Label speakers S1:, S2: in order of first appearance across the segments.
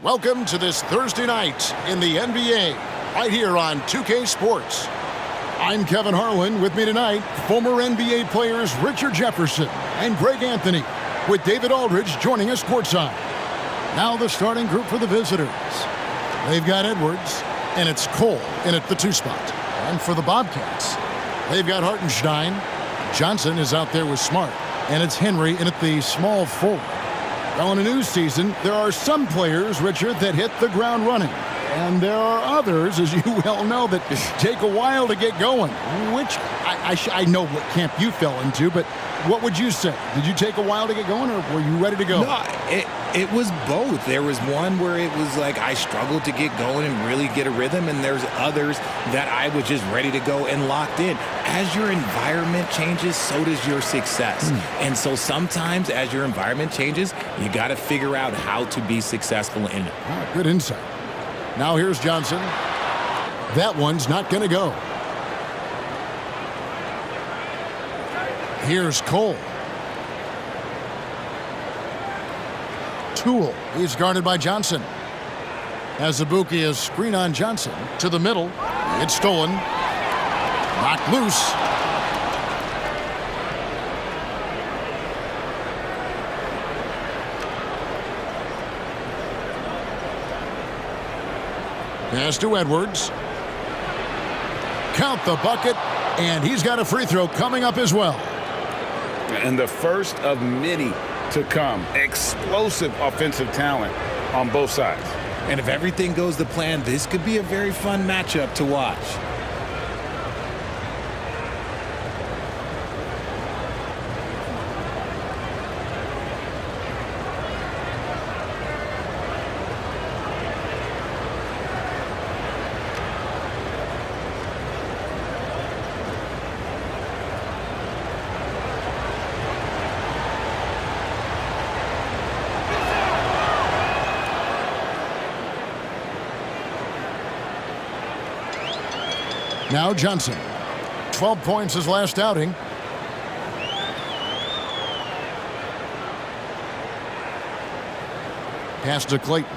S1: Welcome to this Thursday night in the NBA, right here on 2K Sports. I'm Kevin Harlan. With me tonight, former NBA players Richard Jefferson and Greg Anthony, with David Aldridge joining us courtside. Now the starting group for the visitors. They've got Edwards, and it's Cole in at the 2 spot. And for the Bobcats, they've got Hartenstein. Johnson is out there with Smart, and it's Henry in at the small forward. Well, in a new season, there are some players, Richard, that hit the ground running. And there are others, as you well know, that take a while to get going, which I know what camp you fell into, but what would you say? Did you take a while to get going, or were you ready to go?
S2: No, it was both. There was one where it was like I struggled to get going and really get a rhythm, and there's others that I was just ready to go and locked in. As your environment changes, so does your success. And so sometimes as your environment changes, you got to figure out how to be successful in it.
S1: Oh, good insight. Now here's Johnson. That one's not going to go. Here's Cole. Toole. He's guarded by Johnson. Azubuike is screen on Johnson. To the middle. It's stolen. Knocked loose. Pass to Edwards. Count the bucket, and he's got a free throw coming up as well.
S3: And the first of many to come. Explosive offensive talent on both sides.
S2: And if everything goes to plan, this could be a very fun matchup to watch.
S1: Now Johnson. 12 points his last outing. Pass to Clayton.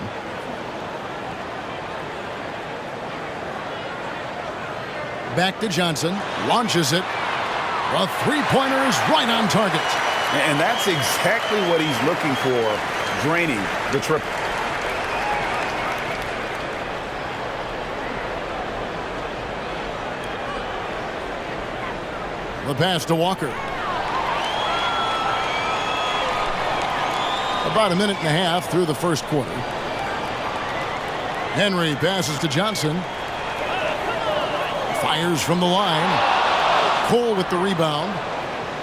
S1: Back to Johnson. Launches it. A three-pointer is right on target.
S3: And that's exactly what he's looking for, draining the triple.
S1: The pass to Walker. About a minute and a half through the first quarter. Henry passes to Johnson. Fires from the line. Cole with the rebound.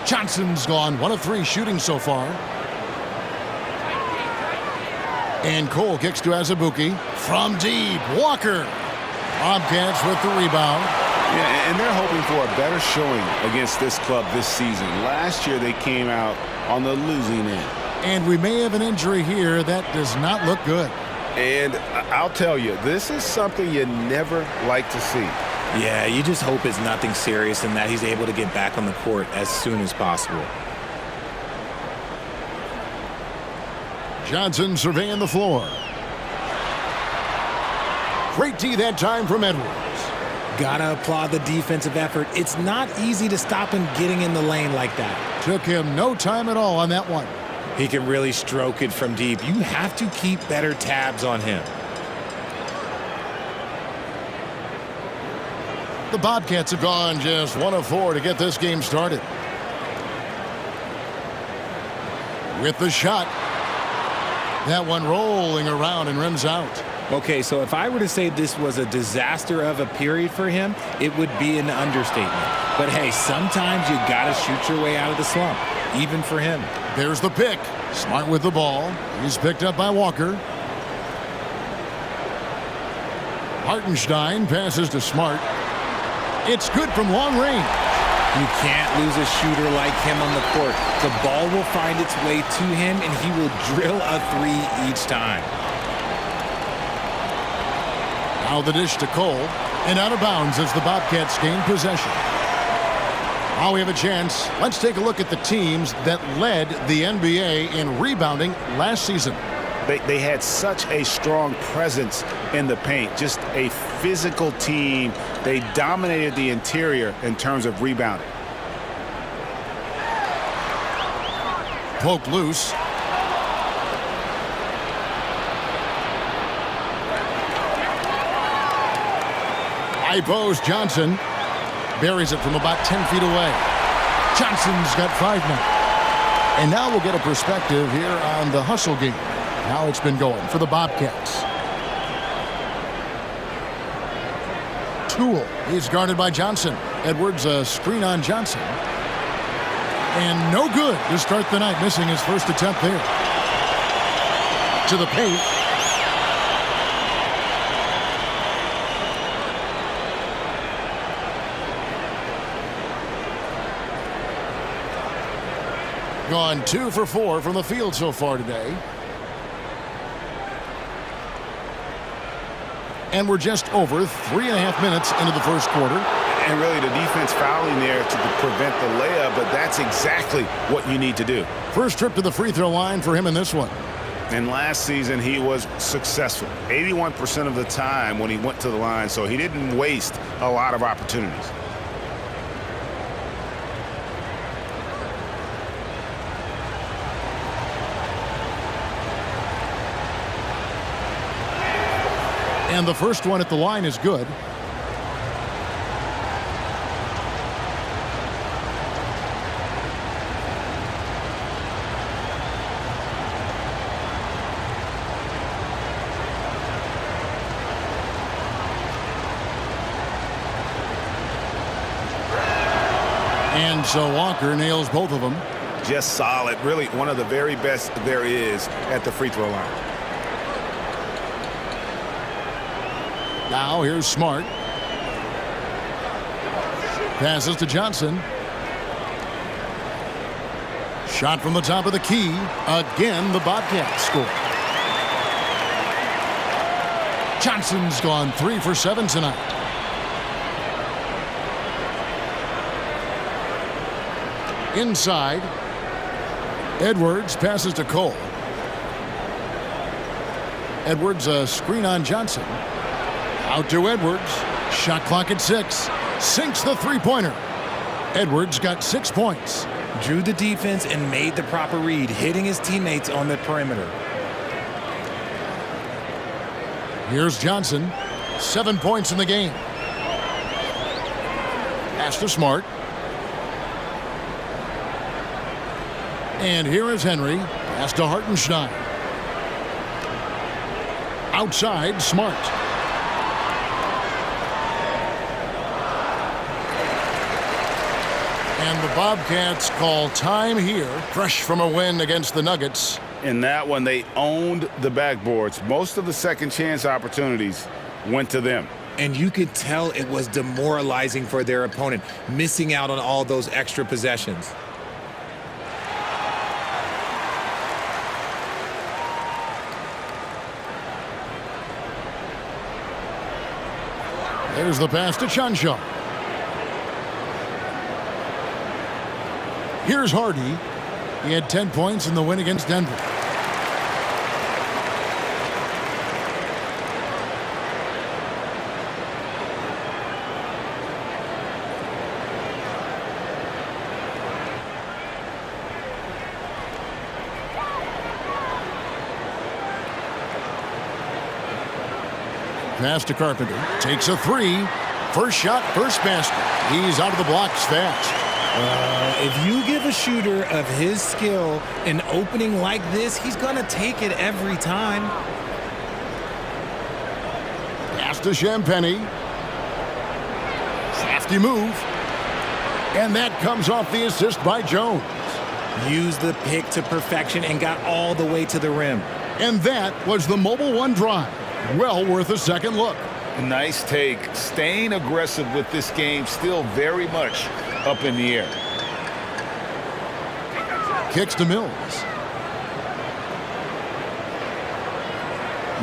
S1: Johnson's gone 1 of 3 shooting so far. And Cole kicks to Azubuike from deep. Walker. Bobcats with the rebound.
S3: Yeah, and they're hoping for a better showing against this club this season. Last year they came out on the losing end.
S1: And we may have an injury here that does not look good.
S3: And I'll tell you, this is something you never like to see.
S2: Yeah, you just hope it's nothing serious and that he's able to get back on the court as soon as possible.
S1: Johnson surveying the floor. Great D that time from Edwards.
S2: Gotta applaud the defensive effort. It's not easy to stop him getting in the lane like that.
S1: Took him no time at all on that one.
S2: He can really stroke it from deep. You have to keep better tabs on him.
S1: The Bobcats have gone just 1 of 4 to get this game started. With the shot. That one rolling around and rims out.
S2: Okay, so if I were to say this was a disaster of a period for him, it would be an understatement. But hey, sometimes you gotta shoot your way out of the slump, even for him.
S1: There's the pick. Smart with the ball. He's picked up by Walker. Hartenstein passes to Smart. It's good from long range.
S2: You can't lose a shooter like him on the court. The ball will find its way to him, and he will drill a 3 each time.
S1: Now the dish to Cole, and out of bounds as the Bobcats gain possession. Now we have a chance. Let's take a look at the teams that led the NBA in rebounding last season.
S3: They had such a strong presence in the paint, just a physical team. They dominated the interior in terms of rebounding.
S1: Poked loose. High post, Johnson. Buries it from about 10 feet away. Johnson's got 5 now. And now we'll get a perspective here on the hustle game. How it's been going for the Bobcats. Toole is guarded by Johnson. Edwards a screen on Johnson. And no good to start the night, missing his first attempt there. To the paint. Gone 2 for 4 from the field so far today. And we're just over 3.5 minutes into the first quarter.
S3: And really the defense fouling there to prevent the layup, but that's exactly what you need to do.
S1: First trip to the free throw line for him in this one.
S3: And last season he was successful 81% of the time when he went to the line, so he didn't waste a lot of opportunities.
S1: And the first one at the line is good. And so Walker nails both of them.
S3: Just solid. Really one of the very best there is at the free throw line.
S1: Now here's Smart. Passes to Johnson. Shot from the top of the key. Again, the Bobcats score. Johnson's gone 3 for 7 tonight. Inside. Edwards passes to Cole. Edwards a screen on Johnson. Out to Edwards. Shot clock at 6. Sinks the three-pointer. Edwards got 6 points.
S2: Drew the defense and made the proper read, hitting his teammates on the perimeter.
S1: Here's Johnson. 7 points in the game. Pass to Smart. And here is Henry. Pass to Hartenstein. Outside, Smart. And the Bobcats call time here, fresh from a win against the Nuggets.
S3: In that one, they owned the backboards. Most of the second chance opportunities went to them.
S2: And you could tell it was demoralizing for their opponent, missing out on all those extra possessions.
S1: There's the pass to Chanshaw. Here's Hardy. He had 10 points in the win against Denver. Pass to Carpenter. Takes a 3. First shot, first basket. He's out of the blocks fast.
S2: If you give a shooter of his skill an opening like this, he's going to take it every time.
S1: Pass to Champagny. Crafty move. And that comes off the assist by Jones.
S2: Used the pick to perfection and got all the way to the rim.
S1: And that was the Mobile One drive. Well worth a second look.
S3: Nice take. Staying aggressive with this game, still very much up in the air.
S1: Kicks to Mills.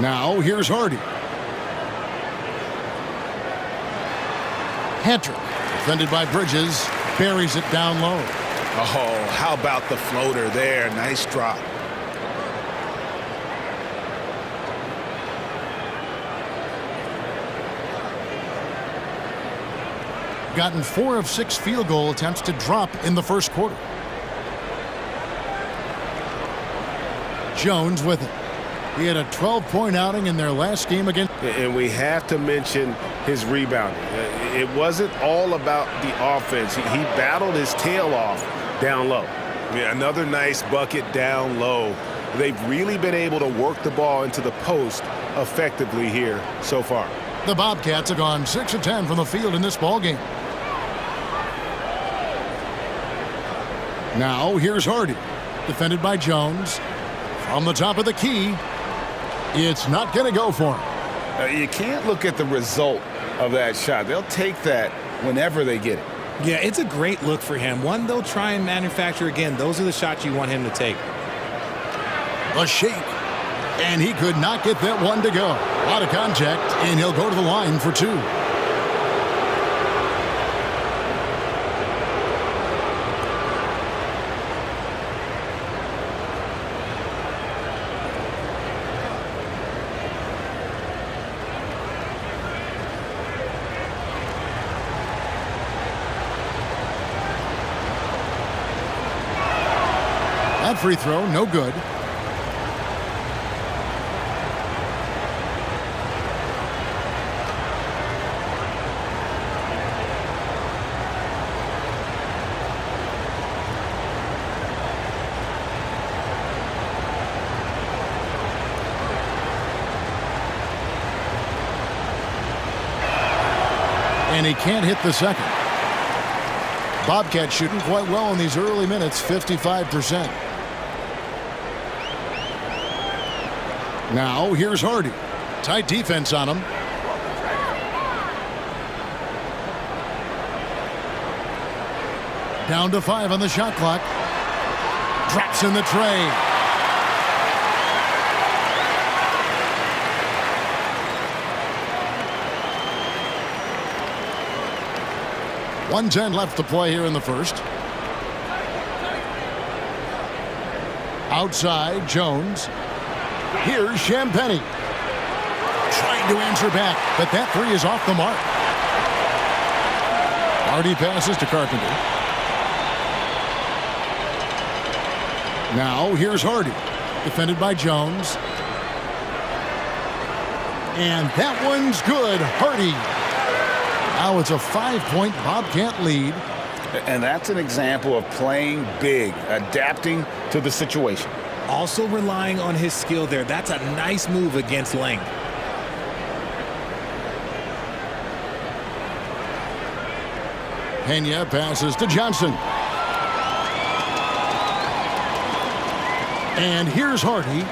S1: Now here's Hardy. Hedrick, defended by Bridges, buries it down low.
S3: Oh, how about the floater there? Nice drop.
S1: gotten 4 of 6 field goal attempts to drop in the first quarter. Jones with it. He had a 12-point outing in their last game against.
S3: And we have to mention his rebounding. It wasn't all about the offense. He battled his tail off down low. Yeah, another nice bucket down low. They've really been able to work the ball into the post effectively here so far.
S1: The Bobcats have gone 6 of 10 from the field in this ballgame. Now here's Hardy, defended by Jones. From the top of the key, it's not going to go for him.
S3: You can't look at the result of that shot. They'll take that whenever they get it.
S2: Yeah, it's a great look for him. One they'll try and manufacture again. Those are the shots you want him to take.
S1: A shake, and he could not get that one to go. A lot of contact, and he'll go to the line for 2. That free throw, no good. And he can't hit the second. Bobcats shooting quite well in these early minutes, 55%. Now here's Hardy. Tight defense on him. Down to 5 on the shot clock. Drops in the tray. .110 left to play here in the first. Outside, Jones. Here's Champagnie. Trying to answer back, but that 3 is off the mark. Hardy passes to Carpenter. Now here's Hardy, defended by Jones. And that one's good. Hardy. Now it's a 5-point Bobcat lead.
S3: And that's an example of playing big, adapting to the situation.
S2: Also relying on his skill there. That's a nice move against length.
S1: Pena passes to Johnson. And here's Hardy.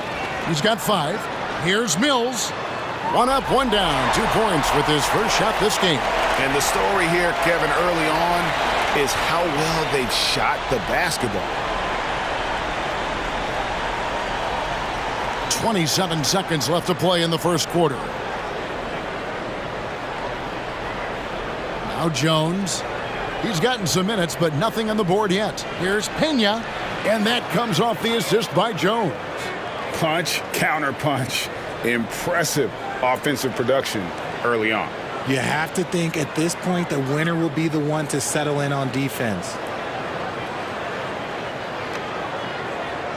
S1: He's got 5. Here's Mills. 1 up, 1 down. 2 points with his first shot this game.
S3: And the story here, Kevin, early on is how well they've shot the basketball.
S1: 27 seconds left to play in the first quarter. Now Jones. He's gotten some minutes, but nothing on the board yet. Here's Pena, and that comes off the assist by Jones.
S3: Punch, counter punch. Impressive offensive production early on.
S2: You have to think at this point the winner will be the one to settle in on defense.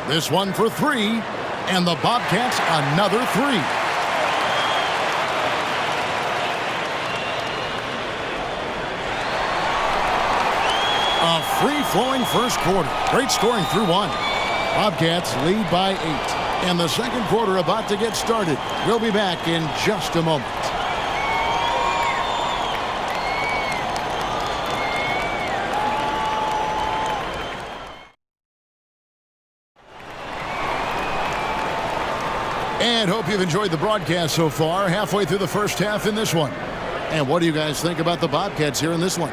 S1: This one for 3. And the Bobcats another 3. A free-flowing first quarter. Great scoring through 1. Bobcats lead by 8. And the second quarter about to get started. We'll be back in just a moment. And hope you've enjoyed the broadcast so far. Halfway through the first half in this one. And what do you guys think about the Bobcats here in this one?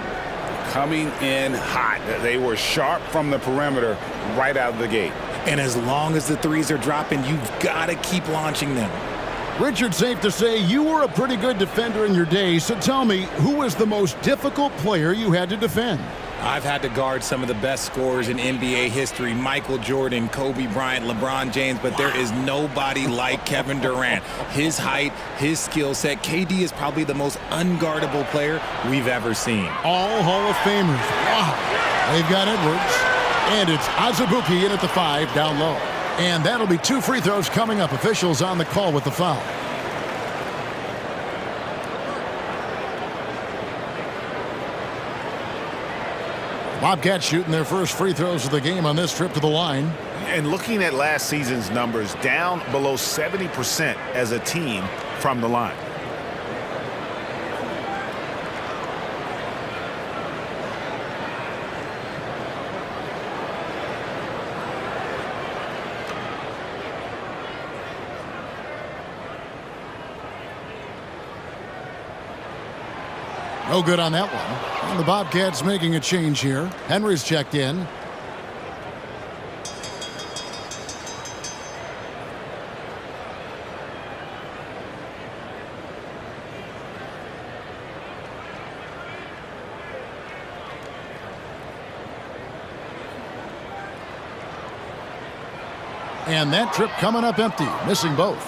S3: Coming in hot. They were sharp from the perimeter right out of the gate.
S2: And as long as the 3s are dropping, you've got to keep launching them.
S1: Richard, safe to say you were a pretty good defender in your day. So tell me, who was the most difficult player you had to defend?
S2: I've had to guard some of the best scorers in NBA history, Michael Jordan, Kobe Bryant, LeBron James, but there is nobody like Kevin Durant. His height, his skill set. KD is probably the most unguardable player we've ever seen.
S1: All Hall of Famers. Wow. They've got Edwards. And it's Azubuike in at the 5 down low. And that'll be 2 free throws coming up. Officials on the call with the foul. Bobcats shooting their first free throws of the game on this trip to the line.
S3: And looking at last season's numbers, down below 70% as a team from the line.
S1: No good on that one. And the Bobcats making a change here. Henry's checked in. And that trip coming up empty, missing both.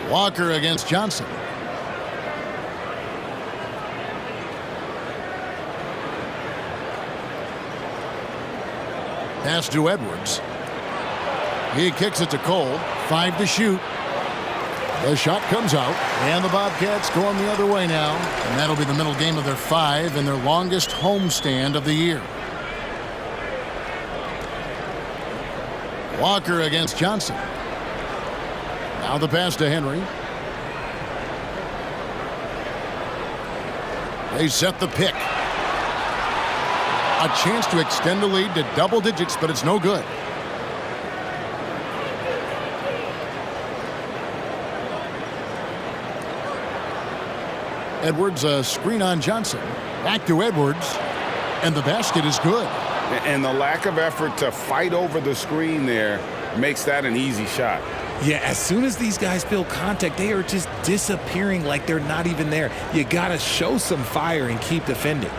S1: Walker against Johnson. Pass to Edwards. He kicks it to Cole. 5 to shoot. The shot comes out, and the Bobcats going the other way now. And that'll be the middle game of their 5 and their longest homestand of the year. Walker against Johnson. Now the pass to Henry. They set the pick. A chance to extend the lead to double digits, but it's no good. Edwards, a screen on Johnson. Back to Edwards, and the basket is good.
S3: And the lack of effort to fight over the screen there makes that an easy shot.
S2: Yeah, as soon as these guys feel contact, they are just disappearing like they're not even there. You got to show some fire and keep defending.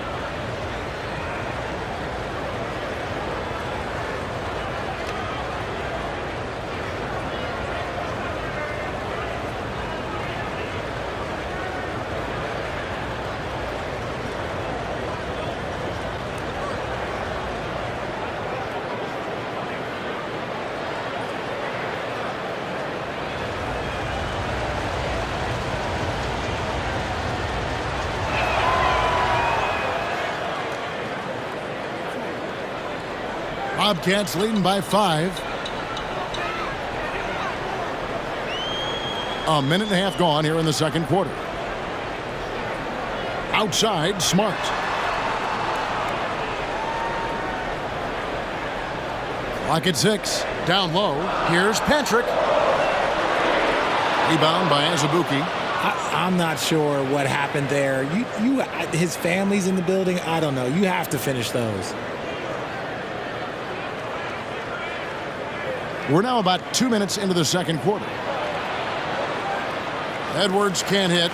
S1: Bobcats leading by 5. A minute and a half gone here in the second quarter. Outside, Smart. Clock at 6. Down low. Here's Patrick. Rebound by Azubuike.
S2: I'm not sure what happened there. His family's in the building. I don't know. You have to finish those.
S1: We're now about 2 minutes into the second quarter. Edwards can't hit.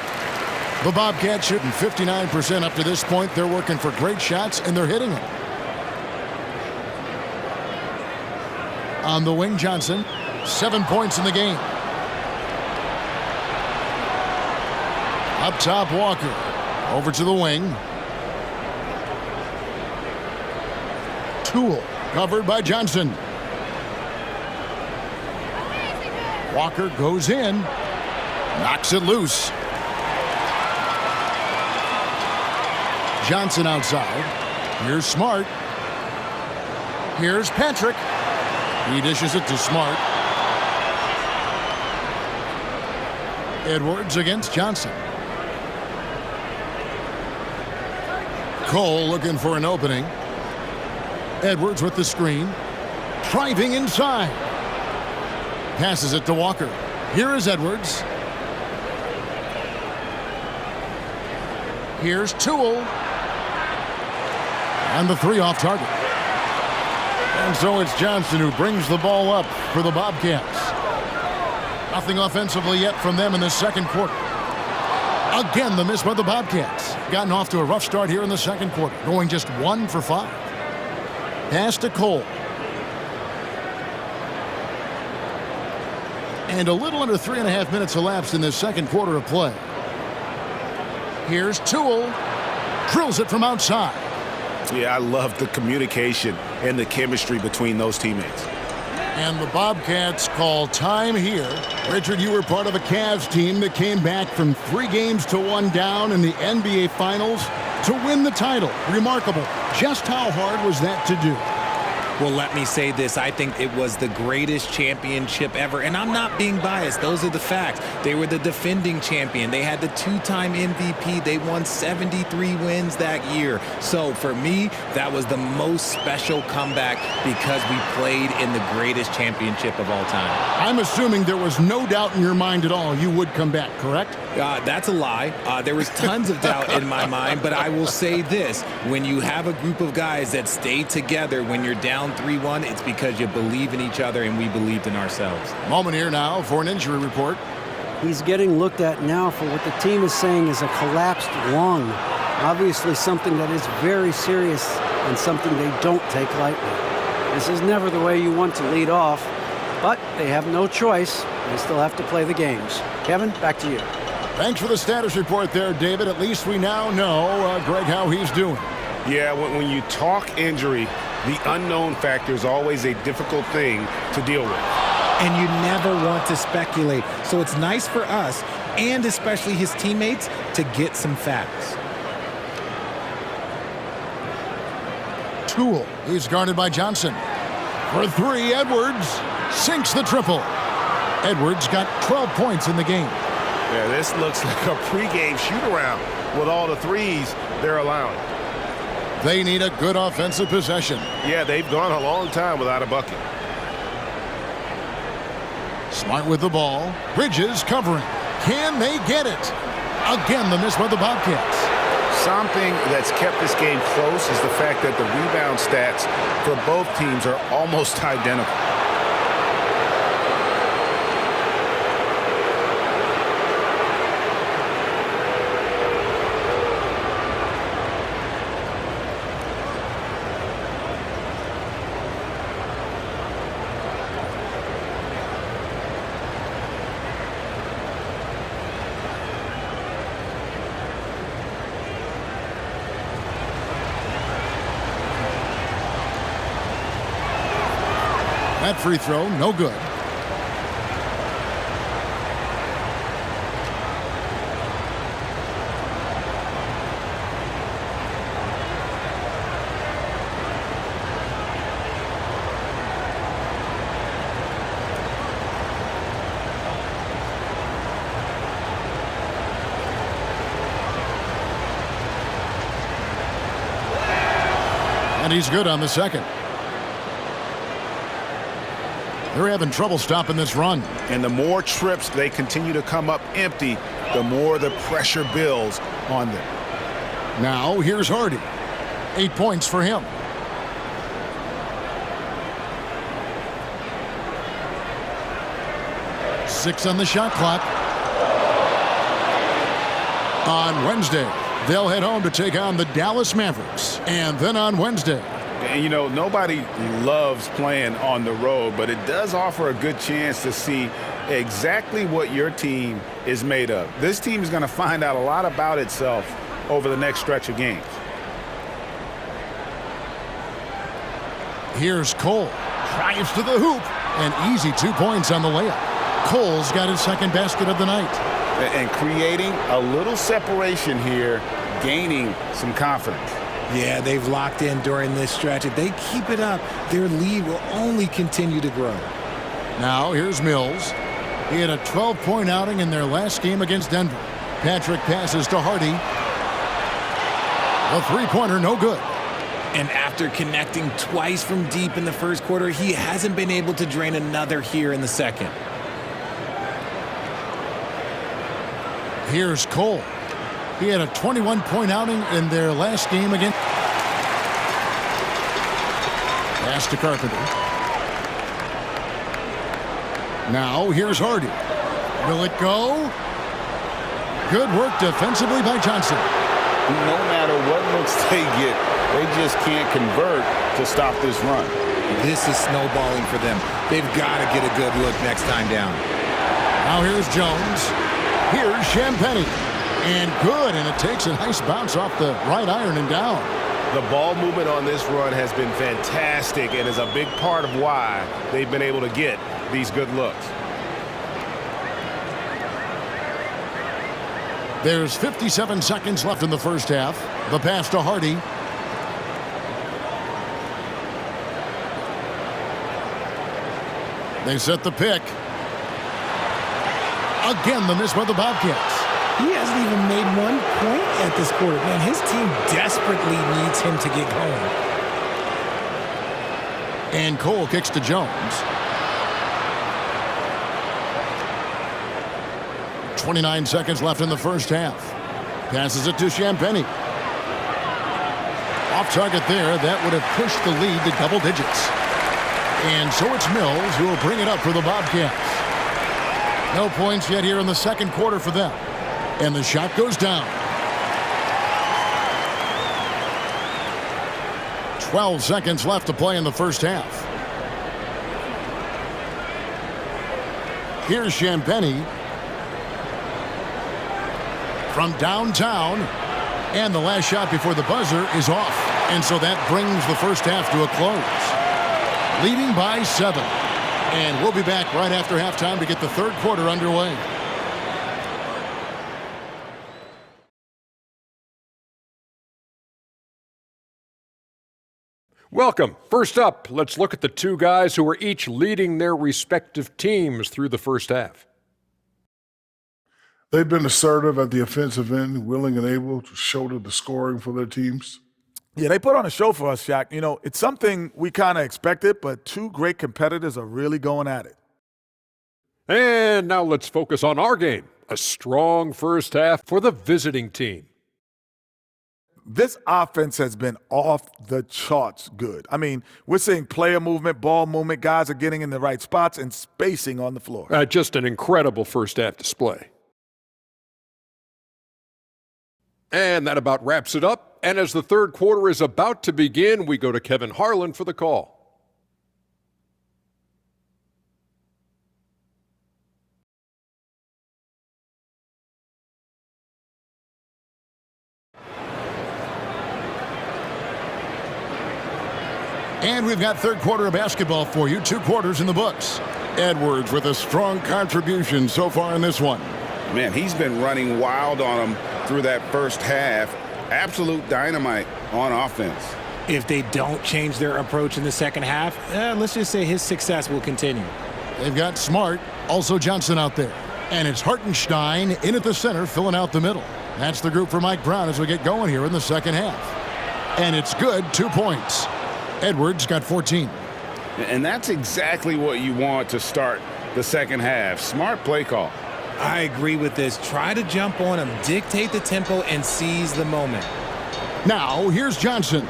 S1: The Bobcats shooting 59% up to this point. They're working for great shots, and they're hitting them. On the wing, Johnson. 7 points in the game. Up top, Walker. Over to the wing. Toole covered by Johnson. Walker goes in, knocks it loose. Johnson outside. Here's Smart. Here's Patrick. He dishes it to Smart. Edwards against Johnson. Cole looking for an opening. Edwards with the screen. Driving inside. Passes it to Walker. Here is Edwards. Here's Toole. And the 3 off target. And so it's Johnson who brings the ball up for the Bobcats. Nothing offensively yet from them in the second quarter. Again, the miss by the Bobcats. Gotten off to a rough start here in the second quarter, going just 1 for 5. Pass to Cole. And a little under 3.5 minutes elapsed in this second quarter of play. Here's Toole. Drills it from outside.
S3: Yeah, I love the communication and the chemistry between those teammates.
S1: And the Bobcats call time here. Richard, you were part of a Cavs team that came back from 3 games to 1 down in the NBA Finals to win the title. Remarkable. Just how hard was that to do?
S2: Well, let me say this. I think it was the greatest championship ever. And I'm not being biased. Those are the facts. They were the defending champion. They had the 2-time MVP. They won 73 wins that year. So for me, that was the most special comeback because we played in the greatest championship of all time.
S1: I'm assuming there was no doubt in your mind at all you would come back, correct?
S2: That's a lie. There was tons of doubt in my mind, but I will say this. When you have a group of guys that stay together when you're down 3-1, it's because you believe in each other and we believed in ourselves.
S1: Moment here now for an injury report.
S4: He's getting looked at now for what the team is saying is a collapsed lung. Obviously something that is very serious and something they don't take lightly. This is never the way you want to lead off, but they have no choice. They still have to play the games. Kevin, back to you.
S1: Thanks for the status report there, David. At least we now know, Greg, how he's doing.
S3: Yeah, when you talk injury, the unknown factor is always a difficult thing to deal with.
S2: And you never want to speculate. So it's nice for us, and especially his teammates, to get some facts.
S1: Toole. He's guarded by Johnson. For 3, Edwards sinks the triple. Edwards got 12 points in the game.
S3: Yeah, this looks like a pregame shoot-around with all the threes they're allowing.
S1: They need a good offensive possession.
S3: Yeah, they've gone a long time without a bucket.
S1: Smart with the ball. Bridges covering. Can they get it? Again, the miss by the Bobcats.
S3: Something that's kept this game close is the fact that the rebound stats for both teams are almost identical.
S1: That free throw, no good. And he's good on the second. They're having trouble stopping this run.
S3: And the more trips they continue to come up empty, the more the pressure builds on them.
S1: Now, here's Hardy. 8 points for him. Six on the shot clock. On Wednesday, they'll head home to take on the Dallas Mavericks. And then on Wednesday,
S3: And, you know, nobody loves playing on the road, but it does offer a good chance to see exactly what your team is made of. This team is going to find out a lot about itself over the next stretch of games.
S1: here's Cole. Drives to the hoop. And easy 2 points on the layup. Cole's got his second basket of the night.
S3: And creating a little separation here, gaining some confidence.
S2: Yeah, they've locked in during this stretch. If they keep it up, their lead will only continue to grow.
S1: Now, here's Mills. He had a 12-point outing in their last game against Denver. Patrick passes to Hardy. A three-pointer, no good.
S2: And after connecting twice from deep in the first quarter, he hasn't been able to drain another here in the second.
S1: Here's Cole. He had a 21-point outing in their last game against. Pass to Carpenter. Now, here's Hardy. Will it go? Good work defensively by Johnson.
S5: No matter what looks they get, they just can't convert to stop this run.
S2: This is snowballing for them. They've got to get a good look next time down.
S1: Now here's Jones. Here's Champagny. And good, and it takes a nice bounce off the right iron and down.
S3: The ball movement on this run has been fantastic and is a big part of why they've been able to get these good looks.
S1: There's 57 seconds left in the first half. The pass to Hardy. They set the pick. Again, the miss by the Bobcats.
S2: He hasn't even made 1 point at this quarter. Man, his team desperately needs him to get going.
S1: And Cole kicks to Jones. 29 seconds left in the first half. Passes it to Champagny. Off target there. That would have pushed the lead to double digits. And so it's Mills who will bring it up for the Bobcats. No points yet here in the second quarter for them. And the shot goes down. 12 seconds left to play in the first half. Here's Champagny from downtown. And the last shot before the buzzer is off. And so that brings the first half to a close. Leading by 7. And we'll be back right after halftime to get the third quarter underway.
S6: Welcome. First up, let's look at the two guys who are each leading their respective teams through the first half.
S7: They've been assertive at the offensive end, willing and able to shoulder the scoring for their teams.
S8: Yeah, they put on a show for us, Shaq. You know, it's something we kind of expected, but two great competitors are really going at it.
S6: And now let's focus on our game. A strong first half for the visiting team.
S8: This offense has been off the charts good. I mean, we're seeing player movement, ball movement, guys are getting in the right spots and spacing on the floor.
S6: Just an incredible first half display. And that about wraps it up. And as the third quarter is about to begin, we go to Kevin Harlan for the call.
S1: And we've got third quarter of basketball for you. 2 quarters in the books. Edwards with a strong contribution so far in this one.
S5: Man, he's been running wild on them through that first half. Absolute dynamite on offense.
S2: If they don't change their approach in the second half, let's just say his success will continue.
S1: They've got Smart, also Johnson out there. And it's Hartenstein in at the center, filling out the middle. That's the group for Mike Brown as we get going here in the second half. And it's good, 2 points. Edwards got 14.
S5: And that's exactly what you want to start the second half. Smart play call.
S2: I agree with this. Try to jump on him, dictate the tempo, and seize the moment.
S1: Now, here's Johnson.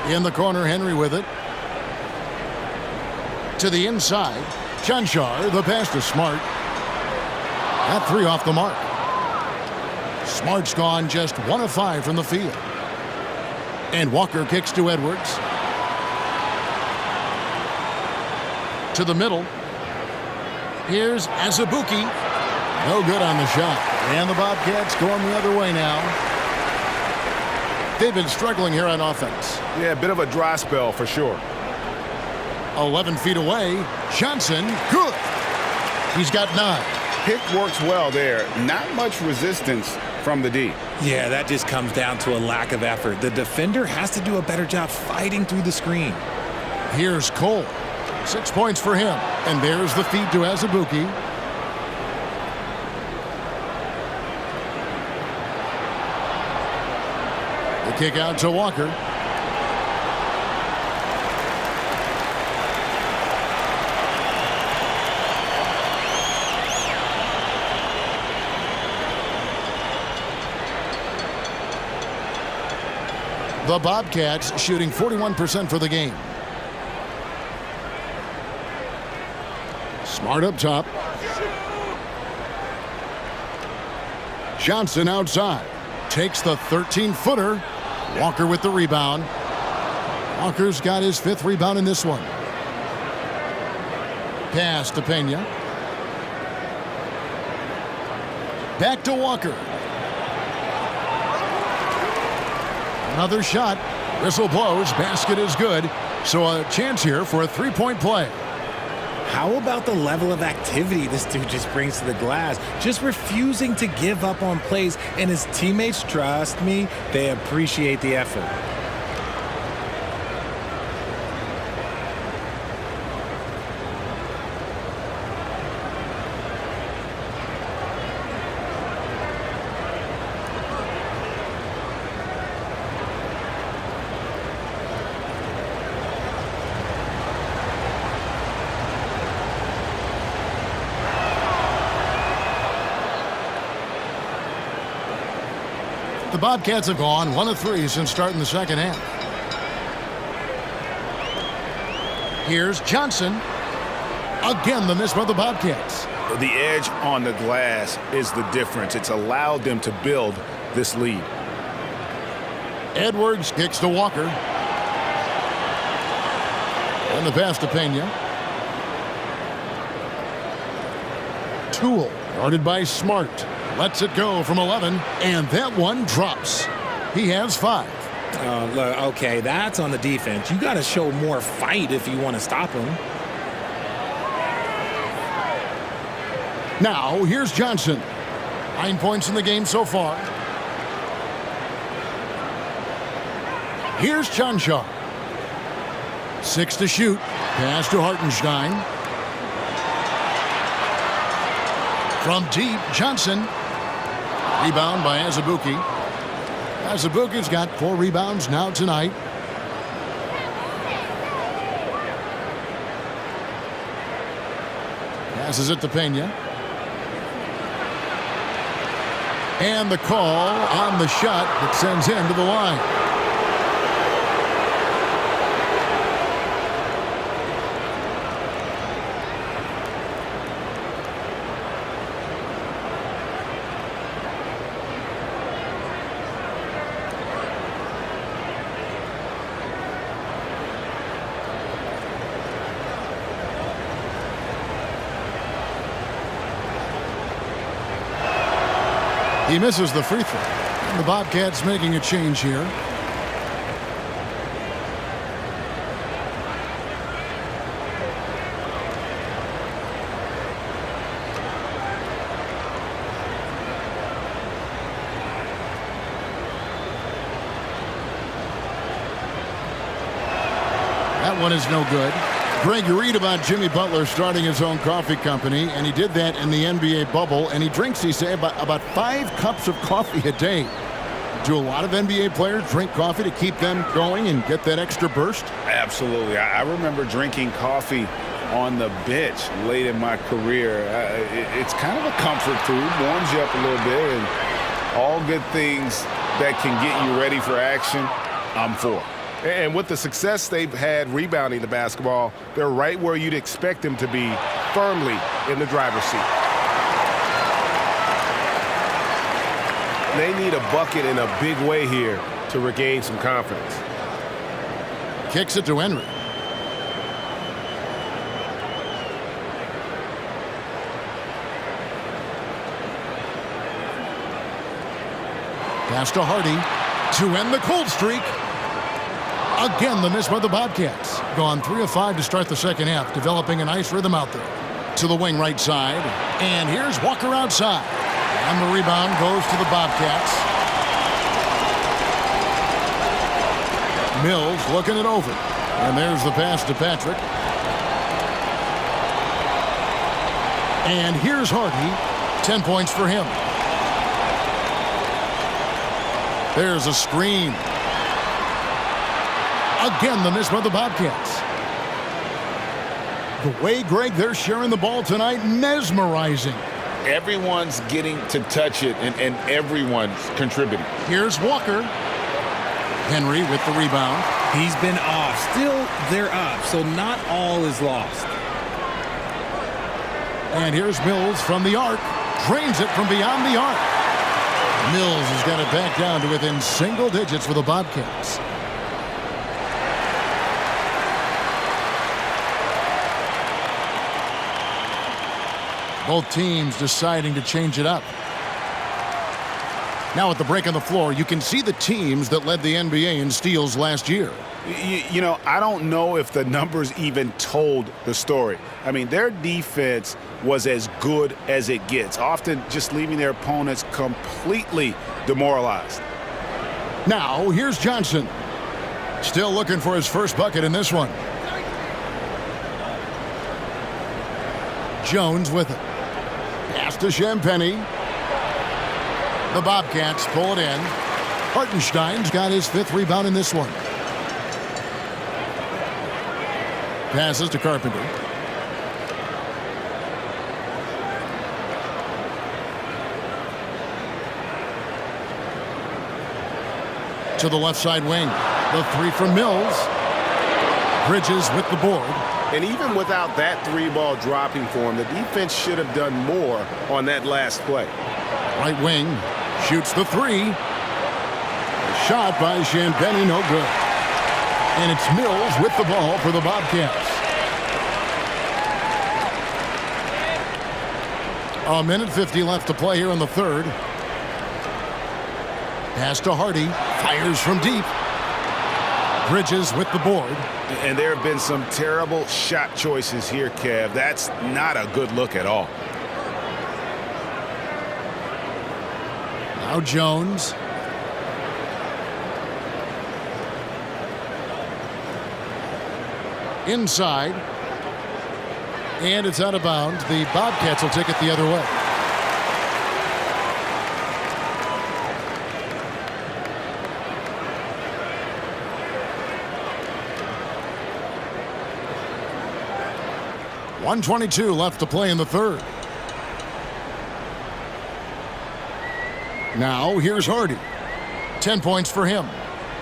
S1: In the corner, Henry with it. To the inside. Chanchar, the pass to Smart. That 3 off the mark. Smart's gone just 1 of 5 from the field. And Walker kicks to Edwards. To the middle. Here's Azubuike. No good on the shot. And the Bobcats going the other way now. They've been struggling here on offense.
S3: Yeah, a bit of a dry spell for sure.
S1: 11 feet away. Johnson, good. He's got 9.
S5: Pick works well there. Not much resistance from the D.
S2: Yeah, that just comes down to a lack of effort. The defender has to do a better job fighting through the screen.
S1: Here's Cole. 6 points for him. And there's the feed to Azubuike. The kick out to Walker. The Bobcats shooting 41% for the game. Smart up top. Johnson outside. Takes the 13-footer. Walker with the rebound. Walker's got his 5th rebound in this one. Pass to Pena. Back to Walker. Another shot. Whistle blows. Basket is good. So a chance here for a 3-point play.
S2: How about the level of activity this dude just brings to the glass? Just refusing to give up on plays, and his teammates, trust me, they appreciate the effort.
S1: The Bobcats have gone 1 of 3 since starting the second half. Here's Johnson. Again, the miss by the Bobcats.
S3: The edge on the glass is the difference. It's allowed them to build this lead.
S1: Edwards kicks to Walker. And the pass to Pena. Toole, guarded by Smart. Lets it go from 11, and that one drops. He has 5.
S2: Look, okay, that's on the defense. You got to show more fight if you want to stop him.
S1: Now, here's Johnson. 9 points in the game so far. Here's Chanshaw. 6 to shoot. Pass to Hartenstein. From deep, Johnson. Rebound by Azubuike. Azubuike's got 4 rebounds now tonight. Passes it to Pena. And the call on the shot that sends him to the line. He misses the free throw. And the Bobcats making a change here. That one is no good. Greg, you read about Jimmy Butler starting his own coffee company, and he did that in the NBA bubble, and he drinks, he say, about 5 cups of coffee a day. Do a lot of NBA players drink coffee to keep them going and get that extra burst?
S5: Absolutely. I remember drinking coffee on the bench late in my career. It's kind of a comfort food, warms you up a little bit, and all good things that can get you ready for action, I'm for.
S3: And with the success they've had rebounding the basketball, they're right where you'd expect them to be, firmly in the driver's seat. They need a bucket in a big way here to regain some confidence.
S1: Kicks it to Henry. Pass to Hardy to end the cold streak. Again, the miss by the Bobcats. Gone 3 of 5 to start the second half, developing a nice rhythm out there. To the wing right side. And here's Walker outside. And the rebound goes to the Bobcats. Mills looking it over. And there's the pass to Patrick. And here's Hardy. 10 points for him. There's a screen. Again, the miss by the Bobcats. The way, Greg, they're sharing the ball tonight, mesmerizing.
S5: Everyone's getting to touch it, and everyone's contributing.
S1: Here's Walker. Henry with the rebound.
S2: He's been off. Still, they're up, so not all is lost.
S1: And here's Mills from the arc. Drains it from beyond the arc. Mills has got it back down to within single digits for the Bobcats. Both teams deciding to change it up. Now at the break on the floor, you can see the teams that led the NBA in steals last year.
S3: You know, I don't know if the numbers even told the story. I mean, their defense was as good as it gets, often just leaving their opponents completely demoralized.
S1: Now, here's Johnson. Still looking for his first bucket in this one. Jones with it. Pass to Champagnie. The Bobcats pull it in. Hartenstein's got his 5th rebound in this one. Passes to Carpenter. To the left side wing. The 3 from Mills. Bridges with the board.
S3: And even without that 3-ball dropping for him, the defense should have done more on that last play.
S1: Right wing. Shoots the 3. A shot by Champagnie, no good. And it's Mills with the ball for the Bobcats. A minute 50 left to play here in the third. Pass to Hardy. Fires from deep. Bridges with the board.
S3: And there have been some terrible shot choices here, Kev. That's not a good look at all.
S1: Now Jones. Inside. And it's out of bounds. The Bobcats will take it the other way. .122 left to play in the third. Now here's Hardy. 10 points for him.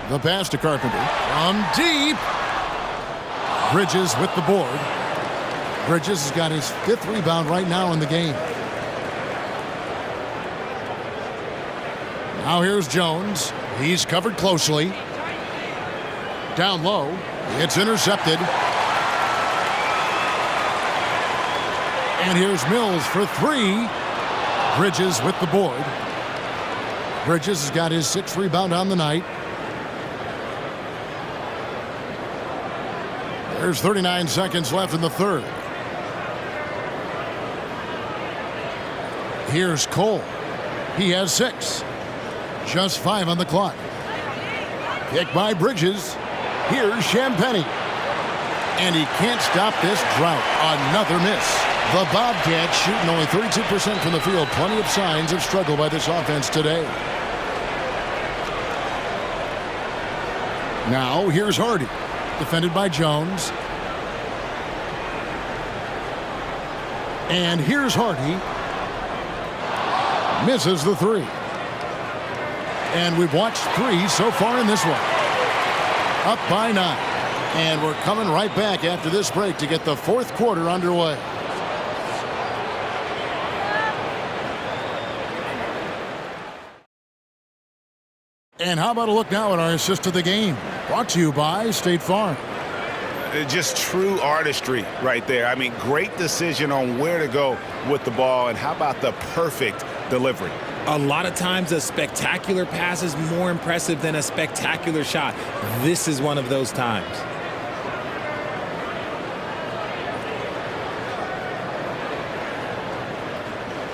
S1: The pass to Carpenter. From deep. Bridges with the board. Bridges has got his 5th rebound right now in the game. Now here's Jones. He's covered closely. Down low. It's intercepted. And here's Mills for 3. Bridges with the board. Bridges has got his 6th rebound on the night. There's 39 seconds left in the third. Here's Cole. He has 6. Just 5 on the clock. Pick by Bridges. Here's Champagnie. And he can't stop this drought. Another miss. The Bobcats shooting only 32% from the field. Plenty of signs of struggle by this offense today. Now here's Hardy. Defended by Jones. And here's Hardy. Misses the 3. And we've watched 3 so far in this one. Up by 9. And we're coming right back after this break to get the 4th quarter underway. And how about a look now at our assist of the game? Brought to you by State Farm.
S3: Just true artistry right there. I mean, great decision on where to go with the ball, and how about the perfect delivery?
S2: A lot of times a spectacular pass is more impressive than a spectacular shot. This is one of those times.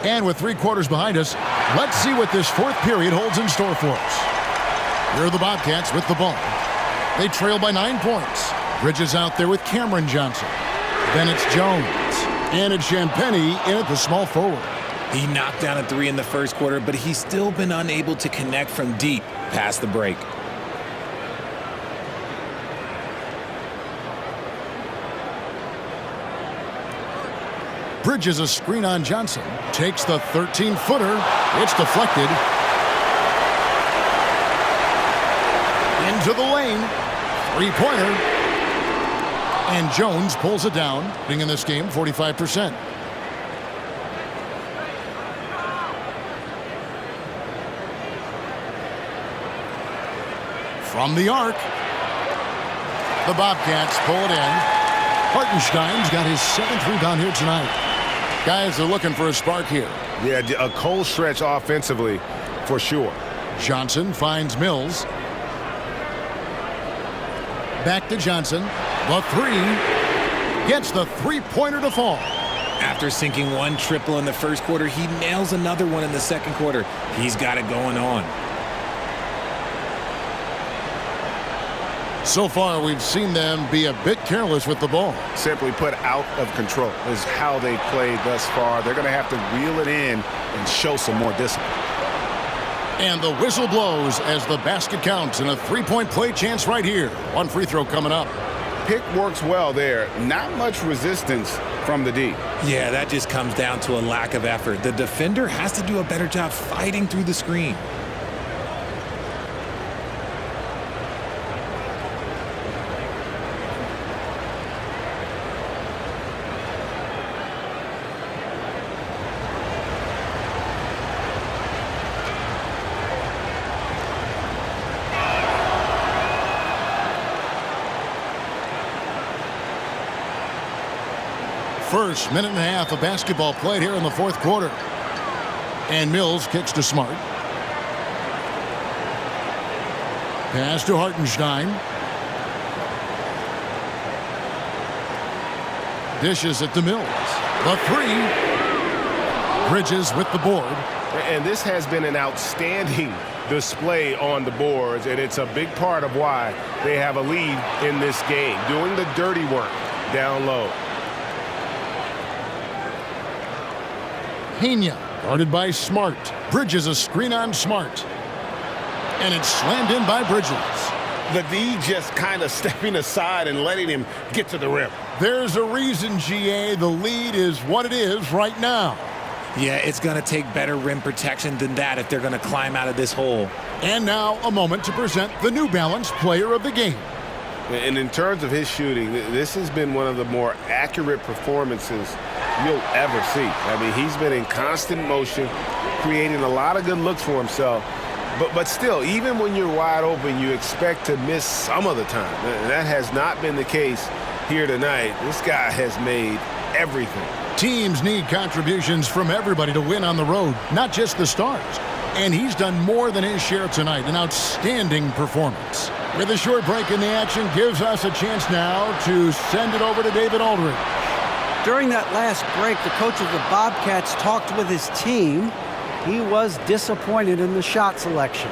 S1: And with 3 quarters behind us, let's see what this 4th period holds in store for us. Here are the Bobcats with the ball. They trail by 9 points. Bridges out there with Cameron Johnson. Then it's Jones. And it's Champagnie in at the small forward.
S2: He knocked down a 3 in the first quarter, but he's still been unable to connect from deep past the break.
S1: Bridges a screen on Johnson. Takes the 13-footer. It's deflected. Into the lane. 3-pointer. And Jones pulls it down, being in this game 45%. from the arc. The Bobcats pull it in. Hartenstein's got his 7th rebound here tonight. Guys are looking for a spark here.
S3: Yeah, a cold stretch offensively for sure.
S1: Johnson finds Mills. Back to Johnson. The three. Gets the three-pointer to fall.
S2: After sinking one triple in the first quarter, he nails another one in the second quarter. He's got it going on.
S1: So far, we've seen them be a bit careless with the ball.
S3: Simply put, out of control is how they played thus far. They're going to have to reel it in and show some more discipline.
S1: And the whistle blows as the basket counts, and a three-point play chance right here. One free throw coming up.
S3: Pick works well there. Not much resistance from the D.
S2: Yeah, that just comes down to a lack of effort. The defender has to do a better job fighting through the screen.
S1: First minute and a half of basketball played here in the fourth quarter. And Mills kicks to Smart. Pass to Hartenstein. Dishes it to Mills. The three. Bridges with the board.
S3: And this has been an outstanding display on the boards, and it's a big part of why they have a lead in this game. Doing the dirty work down low.
S1: Pena, guarded by Smart. Bridges a screen on Smart. And it's slammed in by Bridges.
S3: The D just kind of stepping aside and letting him get to the rim.
S1: There's a reason, GA, the lead is what it is right now.
S2: Yeah, it's going to take better rim protection than that if they're going to climb out of this hole.
S1: And now a moment to present the New Balance Player of the Game.
S3: And in terms of his shooting, this has been one of the more accurate performances you'll ever see. I mean, he's been in constant motion, creating a lot of good looks for himself. But still, even when you're wide open, you expect to miss some of the time. That has not been the case here tonight. This guy has made everything.
S1: Teams need contributions from everybody to win on the road, not just the stars. And he's done more than his share tonight. An outstanding performance. With a short break in the action, gives us a chance now to send it over to David Aldridge.
S4: During that last break, the coach of the Bobcats talked with his team. He was disappointed in the shot selection.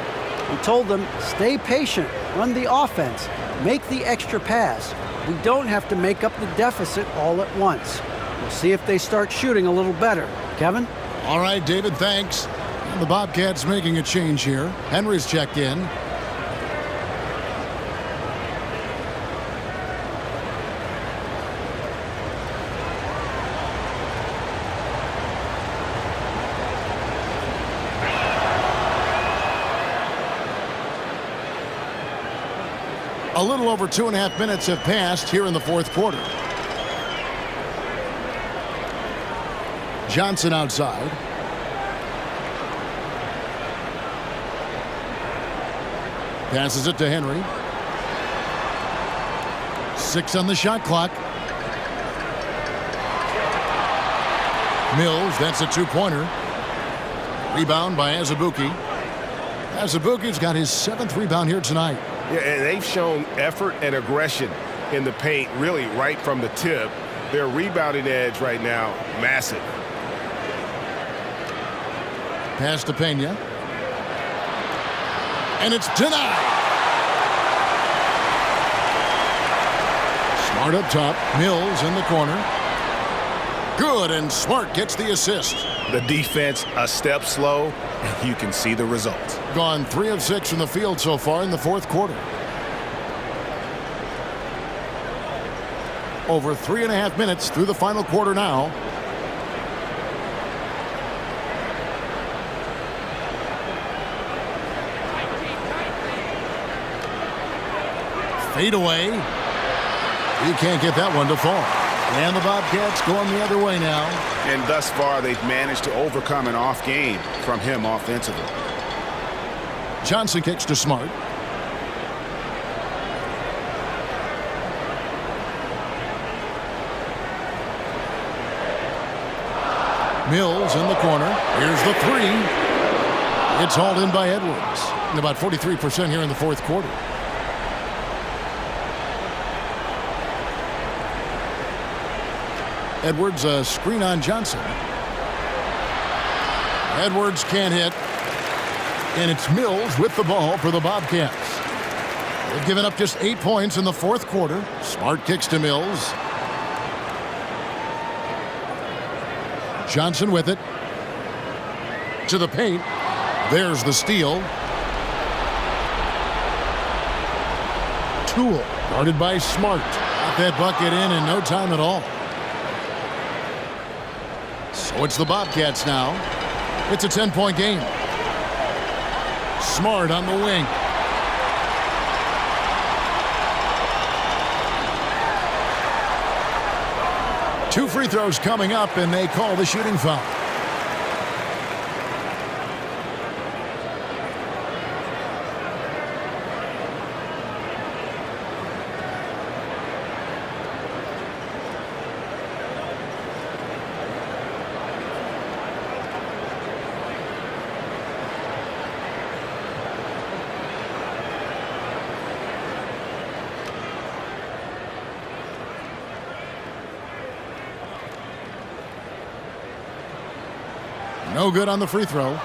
S4: He told them, stay patient, run the offense, make the extra pass. We don't have to make up the deficit all at once. We'll see if they start shooting a little better. Kevin?
S1: All right, David, thanks. And the Bobcats making a change here. Henry's checked in. A little over 2.5 minutes have passed here in the fourth quarter. Johnson outside. Passes it to Henry. 6 on the shot clock. Mills, that's a two-pointer. Rebound by Azubuike. Azubuike's got his 7th rebound here tonight.
S3: Yeah, and they've shown effort and aggression in the paint, really right from the tip. Their rebounding edge right now, massive.
S1: Pass to Pena. And it's denied. Smart up top. Mills in the corner. Good, and Smart gets the assist.
S3: The defense a step slow, and you can see the result.
S1: Gone 3 of 6 from the field so far in the fourth quarter. Over 3.5 minutes through the final quarter now. Fade away. He can't get that one to fall. And the Bobcats going the other way now.
S5: And thus far, they've managed to overcome an off game from him offensively.
S1: Johnson kicks to Smart. Mills in the corner. Here's the three. It's hauled in by Edwards. And about 43% here in the fourth quarter. Edwards, a screen on Johnson. Edwards can't hit. And it's Mills with the ball for the Bobcats. They've given up just 8 points in the fourth quarter. Smart kicks to Mills. Johnson with it. To the paint. There's the steal. Toole, guarded by Smart. Got that bucket in no time at all. So it's the Bobcats now. It's a 10-point game. Smart on the wing. Two free throws coming up, and they call the shooting foul. No good on the free throw.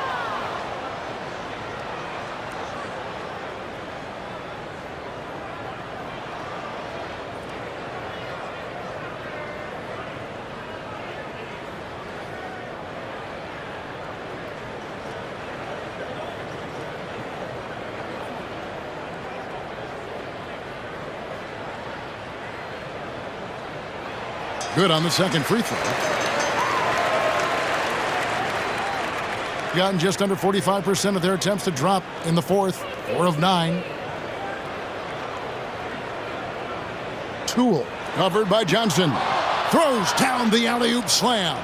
S1: Good on the second free throw. Gotten just under 45% of their attempts to drop in the fourth. 4 of 9. Toole covered by Johnson. Throws down the alley-oop slam.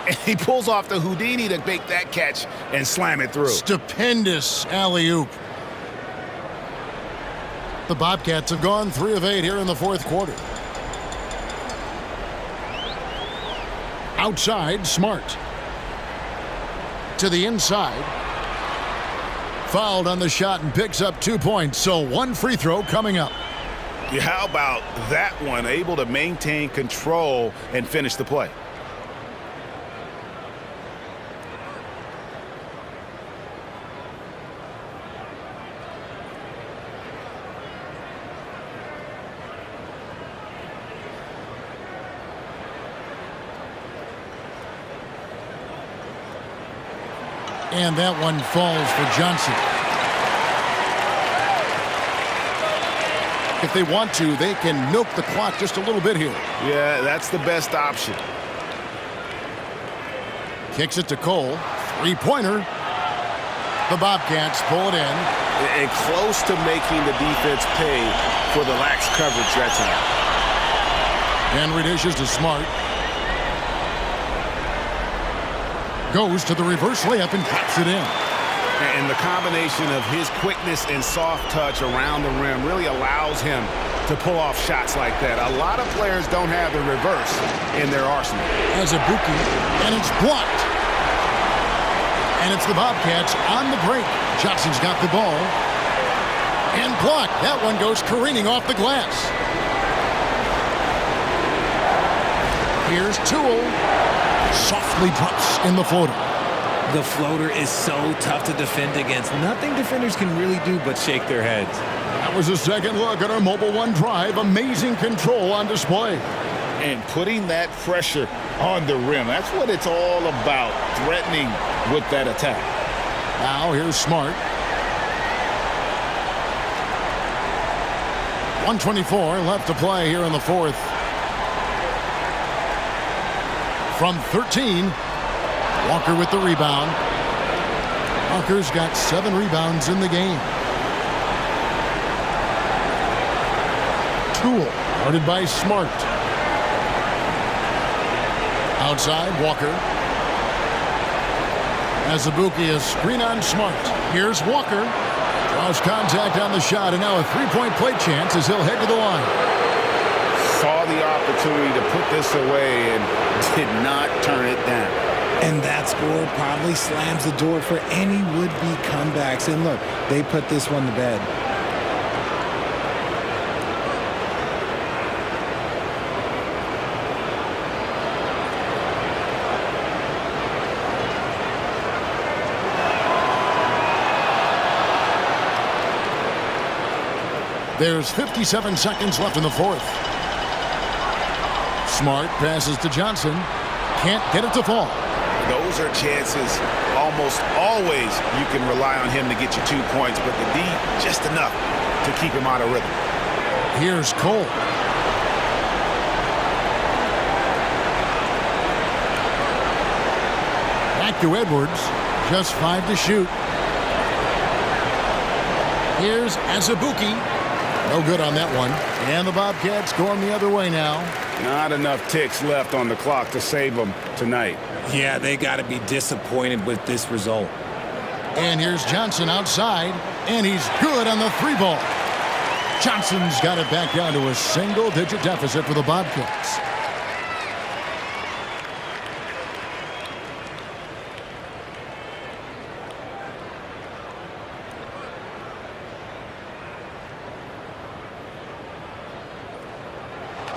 S3: And he pulls off the Houdini to make that catch and slam it through.
S1: Stupendous alley-oop. The Bobcats have gone 3 of 8 here in the fourth quarter. Outside, Smart. To the inside. Fouled on the shot and picks up 2 points. So 1 free throw coming up.
S3: Yeah, how about that one? Able to maintain control and finish the play.
S1: And that one falls for Johnson. If they want to, they can milk the clock just a little bit here.
S3: Yeah, that's the best option.
S1: Kicks it to Cole. 3-pointer. The Bobcats pull it in.
S3: And close to making the defense pay for the lax coverage that time.
S1: Henry dishes to Smart. Goes to the reverse layup and drops it in.
S3: And the combination of his quickness and soft touch around the rim really allows him to pull off shots like that. A lot of players don't have the reverse in their arsenal.
S1: As a bookie, and it's blocked. And it's the Bobcats on the break. Johnson's got the ball. And blocked. That one goes careening off the glass. Here's Toole. Softly drops in the floater.
S2: The floater is so tough to defend against. Nothing defenders can really do but shake their heads.
S1: That was a second look at our Mobile One drive. Amazing control on display.
S5: And putting that pressure on the rim. That's what it's all about, threatening with that attack.
S1: Now here's Smart. 1:24 left to play here in the fourth. From 13, Walker with the rebound. Walker's got 7 rebounds in the game. Toole, guarded by Smart. Outside, Walker. As Azubuike is screen on Smart. Here's Walker. Draws contact on the shot, and now a 3-point play chance as he'll head to the line.
S5: Saw the opportunity to put this away and did not turn it down.
S2: And that score probably slams the door for any would-be comebacks. And look, they put this one to bed.
S1: There's 57 seconds left in the fourth. Smart passes to Johnson. Can't get it to fall.
S3: Those are chances almost always you can rely on him to get you 2 points, but the D just enough to keep him out of rhythm.
S1: Here's Cole. Back to Edwards. Just 5 to shoot. Here's Azubuike. No good on that one. And the Bobcats going the other way now.
S5: Not enough ticks left on the clock to save them tonight.
S2: Yeah, they got to be disappointed with this result.
S1: And here's Johnson outside, and he's good on the 3-ball. Johnson's got it back down to a single-digit deficit for the Bobcats.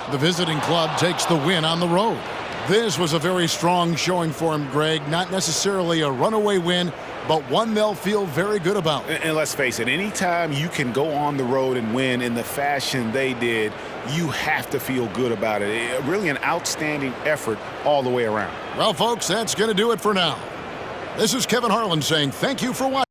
S1: The visiting club takes the win on the road. This was a very strong showing for him, Greg. Not necessarily a runaway win, but one they'll feel very good about.
S3: And let's face it, anytime you can go on the road and win in the fashion they did, you have to feel good about it. Really an outstanding effort all the way around.
S1: Well, folks, that's going to do it for now. This is Kevin Harlan saying thank you for watching.